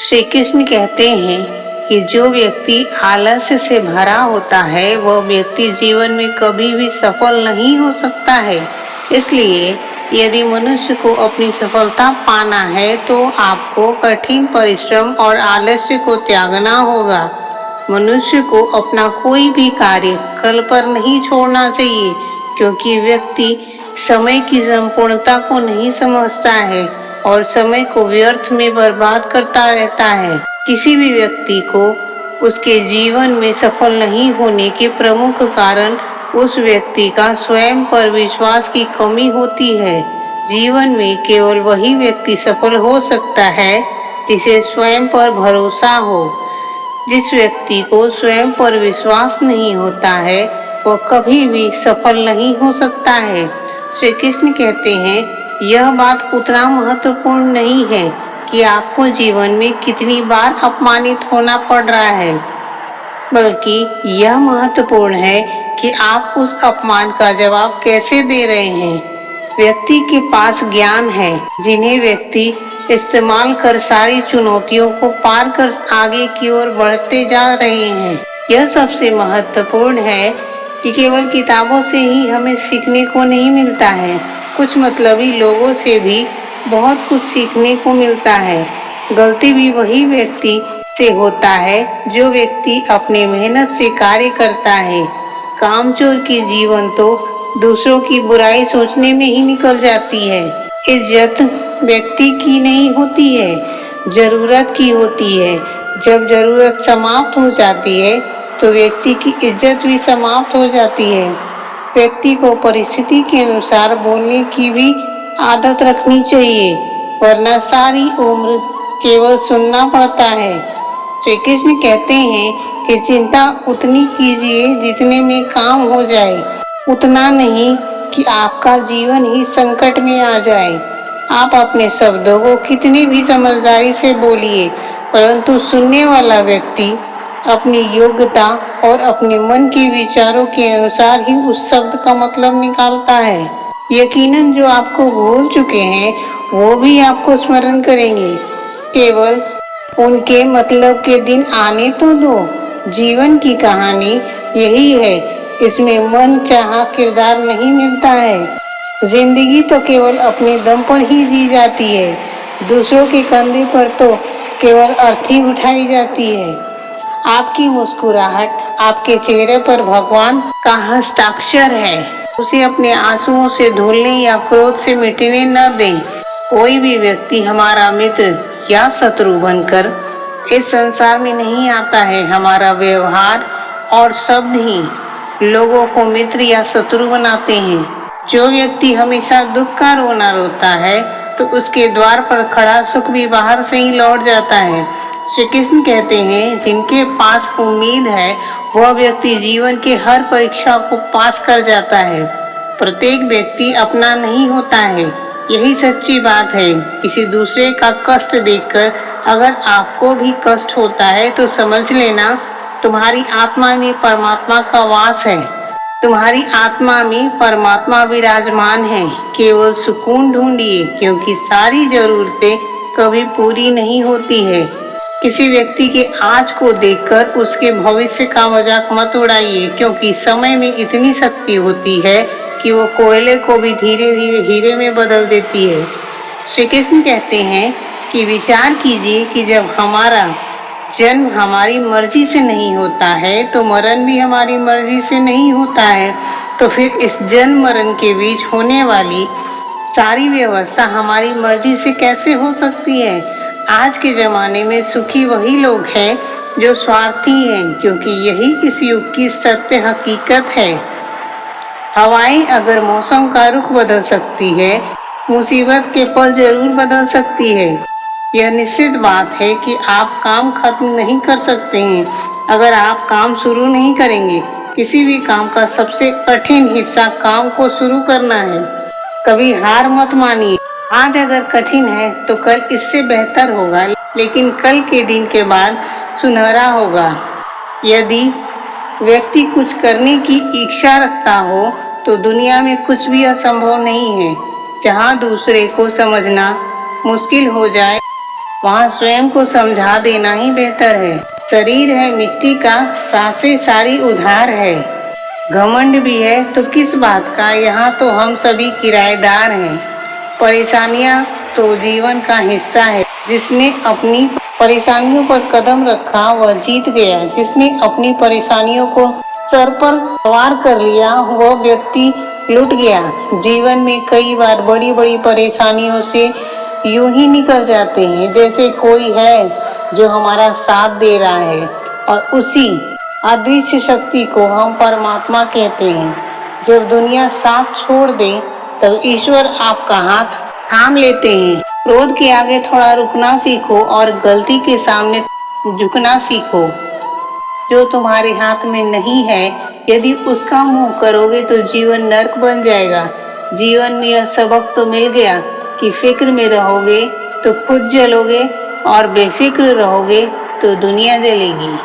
श्री कृष्ण कहते हैं कि जो व्यक्ति आलस्य से भरा होता है वह व्यक्ति जीवन में कभी भी सफल नहीं हो सकता है। इसलिए यदि मनुष्य को अपनी सफलता पाना है तो आपको कठिन परिश्रम और आलस्य को त्यागना होगा। मनुष्य को अपना कोई भी कार्य कल पर नहीं छोड़ना चाहिए, क्योंकि व्यक्ति समय की संपूर्णता को नहीं समझता है और समय को व्यर्थ में बर्बाद करता रहता है। किसी भी व्यक्ति को उसके जीवन में सफल नहीं होने के प्रमुख कारण उस व्यक्ति का स्वयं पर विश्वास की कमी होती है। जीवन में केवल वही व्यक्ति सफल हो सकता है जिसे स्वयं पर भरोसा हो। जिस व्यक्ति को स्वयं पर विश्वास नहीं होता है वह कभी भी सफल नहीं हो सकता है। श्री कृष्ण कहते हैं, यह बात उतना महत्वपूर्ण नहीं है कि आपको जीवन में कितनी बार अपमानित होना पड़ रहा है, बल्कि यह महत्वपूर्ण है कि आप उस अपमान का जवाब कैसे दे रहे हैं। व्यक्ति के पास ज्ञान है जिन्हें व्यक्ति इस्तेमाल कर सारी चुनौतियों को पार कर आगे की ओर बढ़ते जा रहे हैं। यह सबसे महत्वपूर्ण है कि केवल किताबों से ही हमें सीखने को नहीं मिलता है, कुछ मतलबी लोगों से भी बहुत कुछ सीखने को मिलता है। गलती भी वही व्यक्ति से होता है जो व्यक्ति अपनी मेहनत से कार्य करता है। कामचोर की जीवन तो दूसरों की बुराई सोचने में ही निकल जाती है। इज्जत व्यक्ति की नहीं होती है, जरूरत की होती है। जब जरूरत समाप्त हो जाती है तो व्यक्ति की इज्जत भी समाप्त हो जाती है। व्यक्ति को परिस्थिति के अनुसार बोलने की भी आदत रखनी चाहिए, वरना सारी उम्र केवल सुनना पड़ता है। श्री कृष्ण कहते हैं कि चिंता उतनी कीजिए जितने में काम हो जाए, उतना नहीं कि आपका जीवन ही संकट में आ जाए। आप अपने शब्दों को कितनी भी समझदारी से बोलिए, परंतु सुनने वाला व्यक्ति अपनी योग्यता और अपने मन के विचारों के अनुसार ही उस शब्द का मतलब निकालता है। यकीनन जो आपको भूल चुके हैं वो भी आपको स्मरण करेंगे। केवल उनके मतलब के दिन आने तो दो। जीवन की कहानी यही है, इसमें मन चाहा किरदार नहीं मिलता है। जिंदगी तो केवल अपने दम पर ही जी जाती है, दूसरों के कंधे पर तो केवल अर्थी उठाई जाती है। आपकी मुस्कुराहट आपके चेहरे पर भगवान का हस्ताक्षर है, उसे अपने आंसुओं से धुलने या क्रोध से मिटने न दें। कोई भी व्यक्ति हमारा मित्र या शत्रु बनकर इस संसार में नहीं आता है। हमारा व्यवहार और शब्द ही लोगों को मित्र या शत्रु बनाते हैं। जो व्यक्ति हमेशा दुख का रोना रोता है तो उसके द्वार पर खड़ा सुख भी बाहर से ही लौट जाता है। श्री कृष्ण कहते हैं, जिनके पास उम्मीद है वह व्यक्ति जीवन के हर परीक्षा को पास कर जाता है। प्रत्येक व्यक्ति अपना नहीं होता है, यही सच्ची बात है। किसी दूसरे का कष्ट देखकर अगर आपको भी कष्ट होता है तो समझ लेना तुम्हारी आत्मा में परमात्मा का वास है। तुम्हारी आत्मा में परमात्मा विराजमान है। केवल सुकून ढूंढिए, क्योंकि सारी जरूरतें कभी पूरी नहीं होती है। किसी व्यक्ति के आज को देखकर उसके भविष्य का मजाक मत उड़ाइए, क्योंकि समय में इतनी शक्ति होती है कि वो कोयले को भी धीरे धीरे हीरे में बदल देती है। श्री कृष्ण कहते हैं कि विचार कीजिए कि जब हमारा जन्म हमारी मर्जी से नहीं होता है तो मरण भी हमारी मर्जी से नहीं होता है, तो फिर इस जन्म मरण के बीच होने वाली सारी व्यवस्था हमारी मर्जी से कैसे हो सकती है। आज के ज़माने में सुखी वही लोग हैं जो स्वार्थी हैं, क्योंकि यही इस युग की सत्य हकीकत है। हवाएं अगर मौसम का रुख बदल सकती है, मुसीबत के पल जरूर बदल सकती है। यह निश्चित बात है कि आप काम खत्म नहीं कर सकते हैं अगर आप काम शुरू नहीं करेंगे। किसी भी काम का सबसे कठिन हिस्सा काम को शुरू करना है। कभी हार मत मानिए। आज अगर कठिन है तो कल इससे बेहतर होगा, लेकिन कल के दिन के बाद सुनहरा होगा। यदि व्यक्ति कुछ करने की इच्छा रखता हो तो दुनिया में कुछ भी असंभव नहीं है। जहाँ दूसरे को समझना मुश्किल हो जाए वहाँ स्वयं को समझा देना ही बेहतर है। शरीर है मिट्टी का, सांसें सारी उधार है। घमंड भी है तो किस बात का, यहाँ तो हम सभी किराएदार हैं। परेशानियाँ तो जीवन का हिस्सा है। जिसने अपनी परेशानियों पर कदम रखा वह जीत गया। जिसने अपनी परेशानियों को सर पर सवार कर लिया वह व्यक्ति लुट गया। जीवन में कई बार बड़ी बड़ी परेशानियों से यूं ही निकल जाते हैं जैसे कोई है जो हमारा साथ दे रहा है, और उसी अदृश्य शक्ति को हम परमात्मा कहते हैं। जब दुनिया साथ छोड़ दे तब ईश्वर आपका हाथ थाम लेते हैं। क्रोध के आगे थोड़ा रुकना सीखो और गलती के सामने झुकना सीखो। जो तुम्हारे हाथ में नहीं है यदि उसका मुंह करोगे तो जीवन नर्क बन जाएगा। जीवन में यह सबक तो मिल गया कि फिक्र में रहोगे तो खुद जलोगे और बेफिक्र रहोगे तो दुनिया जलेगी।